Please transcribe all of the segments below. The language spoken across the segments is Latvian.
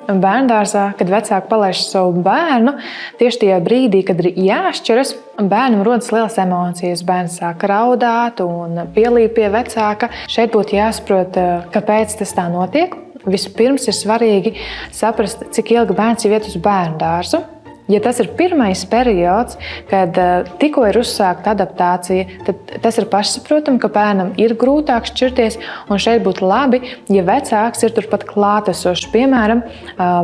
bērndārzā, kad vecāki palaiž savu bērnu, tieši tajā brīdī, kad ir jāšķiras, bērnam rodas lielas emocijas. Bērns sāk raudāt un pielīp pie vecāka. Šeit būtu jāsaprot, kāpēc tas tā notiek. Vispirms ir svarīgi saprast, cik ilgi bērns jau iet uz bērndārzu. Ja tas ir pirmais periods, kad tikko ir uzsākta adaptācija, tad tas ir pašsaprotami, ka bērnam ir grūtāk šķirties, un šeit būtu labi, ja vecāks ir turpat klātesošs. Piemēram,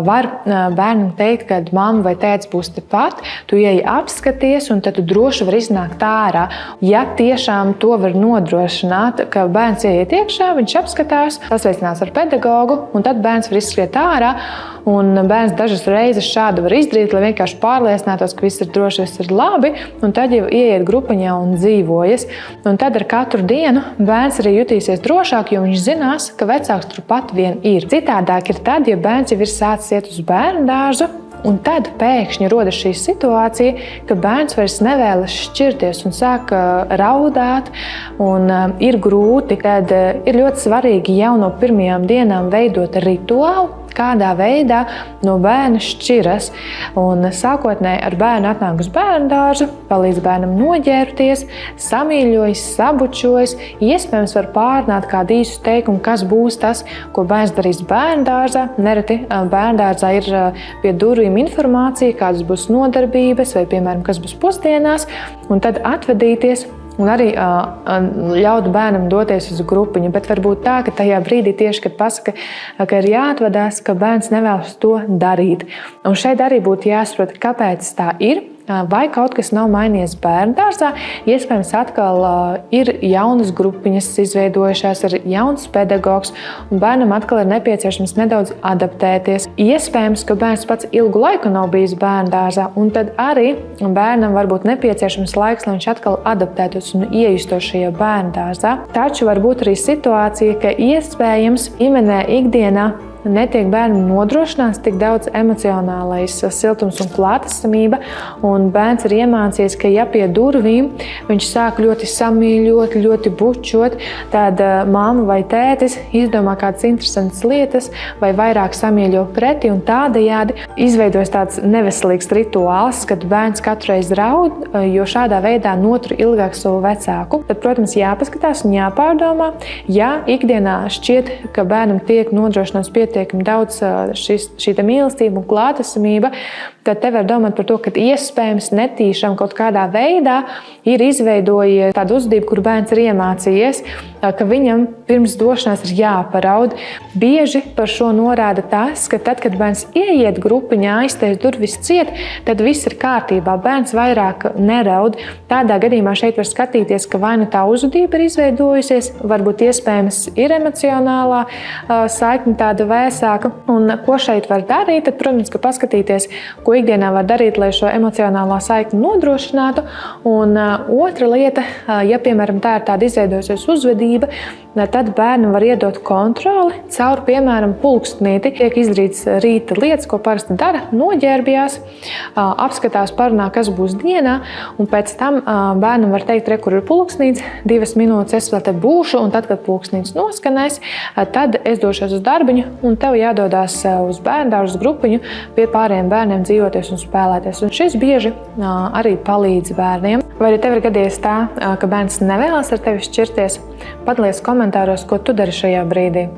var bērnam teikt, ka mamma vai tētis būs tepat, tu ieej apskaties, un tad tu droši vari iznākt ārā. Ja tiešām to var nodrošināt, ka bērns ieiet iekšā, viņš apskatās, sasveicinās ar pedagogu, un tad bērns var izskriet ārā, un bērns dažas reizes šādu var izdarīt, lai vienkārši pārliecinātos, ka viss ir droši, viss ir labi, un tad jau ieiet grupiņā un dzīvojas. Un tad ar katru dienu bērns arī jutīsies drošāk, jo viņš zinās, ka vecāks turpat vien ir. Citādāk ir tad, ja bērns jau ir sācis iet uz bērndārzu, un tad pēkšņi rodas šī situācija, ka bērns vairs nevēlas šķirties un sāk raudāt, un ir grūti. Tad ir ļoti svarīgi jau no pirmajām dienām veidot rituālu, kādā veidā no bērna šķiras. Un sākotnēji ar bērnu atnāk uz bērndārzu, palīdz bērnam noģērbties, samīļojas, sabučojas, iespējams var pārrunāt kādu īsu teikumu, kas būs tas, ko bērns darīs bērndārzā. Nereti bērndārzā ir pie durvīm informācija, kādas būs nodarbības vai, piemēram, kas būs pusdienās, un tad atvedīties un arī ļaut bērnam doties uz grupiņu. Bet varbūt tā, ka tajā brīdī tieši, kad pasaka, ka ir jāatvadās, ka bērns nevēlas to darīt. Un šeit arī būtu jāsaprot, kāpēc tā ir. Vai kaut kas nav mainījies bērndārzā, iespējams atkal ir jaunas grupiņas izveidojušās, ir jauns pedagogs, un bērnam atkal ir nepieciešams nedaudz adaptēties. Iespējams, ka bērns pats ilgu laiku nav bijis bērndārzā, un tad arī bērnam var būt nepieciešams laiks, lai viņš atkal adaptētos un iejustos šajā bērndārzā. Taču var būt arī situācija, ka iespējams ģimenē ikdienā netiek bērnam nodrošināts tik daudz emocionālais siltums un klātesamība, un bērns ir iemācījies, ka ja pie durvīm viņš sāk ļoti samīļot, ļoti bučot, tad mamma vai tētis izdomā kādas interesantas lietas vai vairāk samīļo pretī, un tādējādi izveidojas tāds neveselīgs rituāls, kad bērns katru reizi raud, jo šādā veidā notur ilgāk savu vecāku. Tad, protams, jāpaskatās un jāpārdomā, ja ikdienā šķiet, ka bērnam tiek nodrošināts pietiekami daudz šī mīlestība un klātesamība, tad te var domāt par to, ka iespējams netīšām kaut kādā veidā ir izveidojies tāda uzvedība, kur bērns ir iemācījies, ka viņam pirms došanās ir jāparaud. Bieži par šo norāda tas, ka tad, kad bērns ieiet grupiņā, aiztais durvis ciet, tad viss ir kārtībā, bērns vairāk neraud. Tādā gadījumā šeit var skatīties, ka vai nu tā uzvedība ir izveidojusies, varbūt iespējams ir emocionālā saikne tāda vēsāka. Un ko šeit var darīt? Tad, protams, ka paskatīties, ko ikdienā var darīt, lai šo emocionālā saikni nodrošinātu. Un otra lieta, ja, piemēram, tā ir tāda izveidojusies uzvedība, tad bērnam var iedot kontroli caur, piemēram, pulkstnīti. Tiek izdarīts rīta lietas, ko parasti dara, noģērbjās, apskatās, parunā, kas būs dienā, un pēc tam bērnam var teikt, re, kur ir pulkstnīts, 2 minūtes es vēl te būšu, un tad, kad pulkstnīts noskanēs, tad es došos uz darbiņu, un tev jādodās uz bērndārzu grupiņu pie pārējiem bērniem dzīvoties un spēlēties. Un šis bieži arī palīdz bērniem. Vai arī tev ir gadījies tā, ka bērns nevēlas ar tevi šķirties? Padalies komentāros, ko tu dari šajā brīdī.